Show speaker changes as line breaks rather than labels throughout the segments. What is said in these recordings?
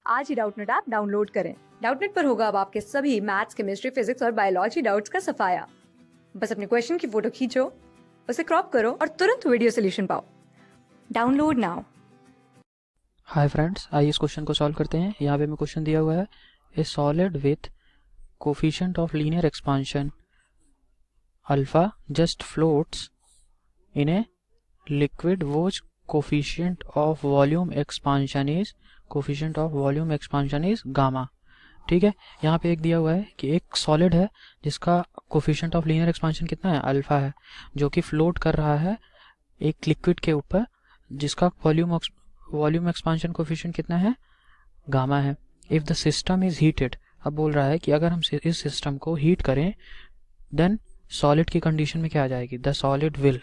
आज ही Doubtnut app download करें। Doubtnut पर होगा अब आपके सभी मैथ्स, केमिस्ट्री, फिजिक्स और बायोलॉजी डाउट्स का सफाया। बस अपने क्वेश्चन की फोटो खींचो, उसे क्रॉप करो और तुरंत वीडियो सोल्यूशन पाओ। Download now.
हाय फ्रेंड्स, आइए इस क्वेश्चन को सॉल्व करते हैं। यहाँ पे हमें क्वेश्चन दिया हुआ है a solid with coefficient of linear expansion alpha just floats in a liquid whose coefficient of volume expansion is gamma. ठीक है, यहाँ पे एक दिया हुआ है कि एक सॉलिड है जिसका कोफिशिएंट ऑफ लीनियर एक्सपांशन कितना है, अल्फा है, जो कि फ्लोट कर रहा है एक लिक्विड के ऊपर जिसका वॉल्यूम एक्सपांशन कोफिशिएंट कितना है, गामा है। If the system is heated, अब बोल रहा है कि अगर हम इस सिस्टम को हीट करें देन सॉलिड की कंडीशन में क्या आ जाएगी, द सॉलिड विल।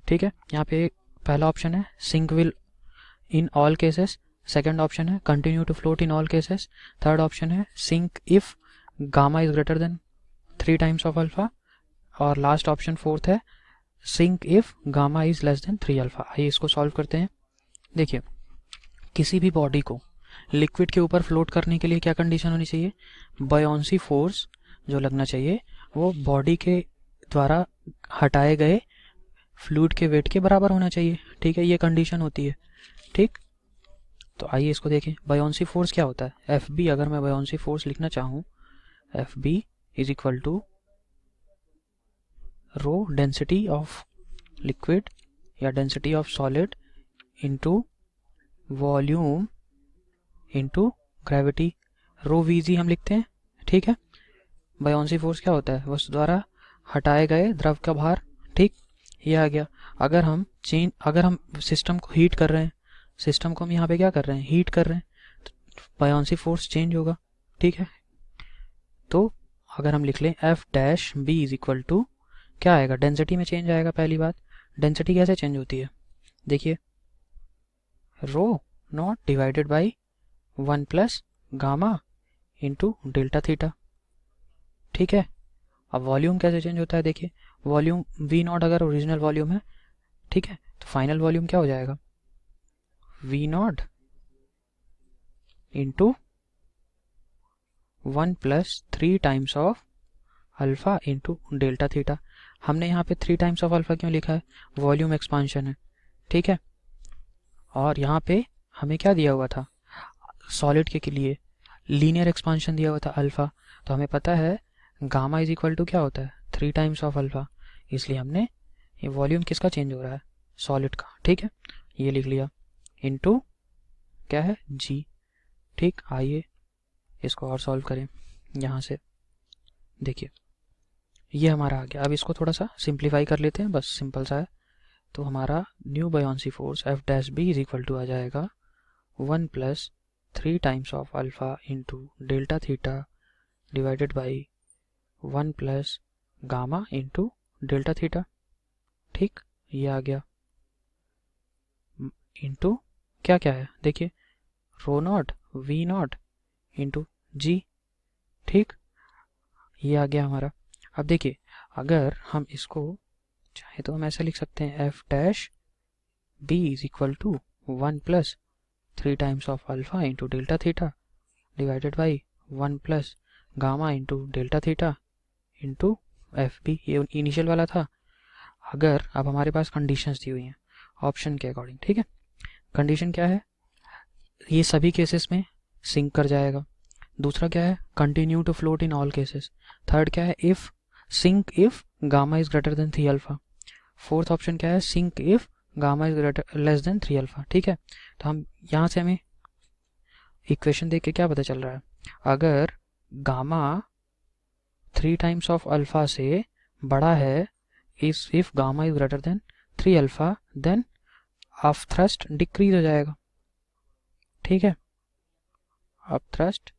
ठीक है, यहाँ पे पहला ऑप्शन है sink will in all cases, second option है continue to float in all cases, third option है sink if gamma is greater than 3 times of alpha, और लास्ट ऑप्शन फोर्थ है sink if gamma is less than 3 alpha. आइए इसको solve करते हैं। देखिए, किसी भी बॉडी को लिक्विड के ऊपर फ्लोट करने के लिए क्या कंडीशन होनी चाहिए, बायोंसी फोर्स जो लगना चाहिए वो बॉडी के द्वारा हटाए गए फ्लूइड के वेट के बराबर होना चाहिए। ठीक है, ये कंडीशन होती है। ठीक, तो आइए इसको देखें। बायोंसी फोर्स क्या होता है, एफ बी। अगर मैं बायोंसी फोर्स लिखना चाहूँ, F B is equal to rho density of liquid या density of solid into volume into gravity, rho V G हम लिखते हैं। ठीक है, बायोंसी फोर्स क्या होता है, वस्तु द्वारा हटाए गए द्रव का भार। ठीक, ये आ गया। अगर हम सिस्टम को हीट कर रहे हैं, सिस्टम को हम यहाँ पे क्या कर रहे हैं, हीट कर रहे हैं, तो बायोंसी फोर्स चेंज होगा। ठीक है, तो अगर हम लिख लें F dash B is equal to क्या आएगा, डेंसिटी में चेंज आएगा। पहली बात, डेंसिटी कैसे चेंज होती है, देखिए rho not divided by 1 plus gamma into delta theta. ठीक है, अब वॉल्यूम कैसे चेंज होता है, देखिए वॉल्यूम वी नॉट अगर ओरिजिनल वॉल्यूम है, ठीक है, तो फाइनल वॉल्यूम क्या हो जाएगा, V not into 1 plus 3 times of alpha into delta theta. हमने यहाँ पे 3 टाइम्स ऑफ अल्फा क्यों लिखा है, वॉल्यूम एक्सपांशन है। ठीक है, और यहाँ पे हमें क्या दिया हुआ था, सॉलिड के लिए लीनियर एक्सपांशन दिया हुआ था अल्फा, तो हमें पता है गामा इज इक्वल टू क्या होता है, 3 टाइम्स ऑफ अल्फा, इसलिए हमने ये वॉल्यूम किसका चेंज हो रहा है, सॉलिड का। ठीक है, ये लिख लिया इनटू क्या है, जी। ठीक, आइए इसको और सॉल्व करें। यहाँ से देखिए ये हमारा आ गया। अब इसको थोड़ा सा सिंप्लीफाई कर लेते हैं, बस सिंपल सा है। तो हमारा new buoyancy force F dash B is equal to आ जाएगा 1 plus 3 times of alpha into delta theta divided by 1 plus gamma into delta theta. ठीक, ये आ गया इंटू क्या क्या है, देखिए rho not V not into G. ठीक, ये आ गया हमारा। अब देखिए, अगर हम इसको चाहे तो हम ऐसा लिख सकते हैं F dash B is equal to 1 plus 3 times of alpha into delta theta divided by 1 plus gamma into delta theta into F B, ये इनिशियल वाला था। अगर अब हमारे पास कंडीशंस दी हुई हैं ऑप्शन के अकॉर्डिंग, ठीक है, कंडीशन क्या है, ये सभी केसेस में सिंक कर जाएगा। दूसरा क्या है, continue to float in all cases. Third क्या है, if sink if gamma is greater than 3 alpha. Fourth option क्या है, sink if gamma is greater less than 3 alpha. ठीक है, तो हम यहाँ से हमें इक्वेशन देख के क्या पता चल रहा है, अगर गामा 3 टाइम्स ऑफ अल्फा से बड़ा है, if gamma is greater than 3 alpha, then of thrust decrease हो जाएगा। ठीक है, ऑफ थ्रस्ट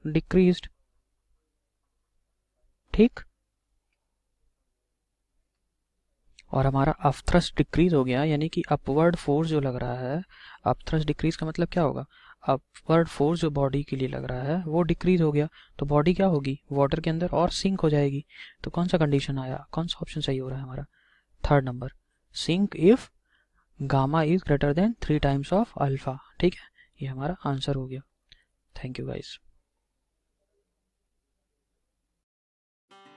डिक्रीज्ड। ठीक, और हमारा अप थ्रस्ट डिक्रीज हो गया, यानी कि अपवर्ड फोर्स जो लग रहा है, अप थ्रस्ट डिक्रीज का मतलब क्या होगा, अपवर्ड फोर्स जो बॉडी के लिए लग रहा है वो डिक्रीज हो गया, तो बॉडी क्या होगी, वाटर के अंदर और सिंक हो जाएगी। तो कौन सा कंडीशन आया, कौन सा ऑप्शन सही हो रहा है हमारा, third number, sink if gamma is greater than 3 times of alpha. ठीक है, ये हमारा आंसर हो गया। Thank you guys.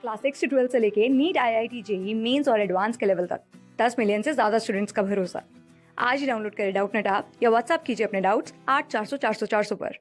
क्लास 6 से 12 से लेके नीट, IIT, जेई मेंस और एडवांस के लेवल तक 10 मिलियन से ज्यादा स्टूडेंट्स का भरोसा। आज ही डाउनलोड करें डाउटनेट ऐप या व्हाट्सएप कीजिए अपने डाउट्स 8400 400 400 पर।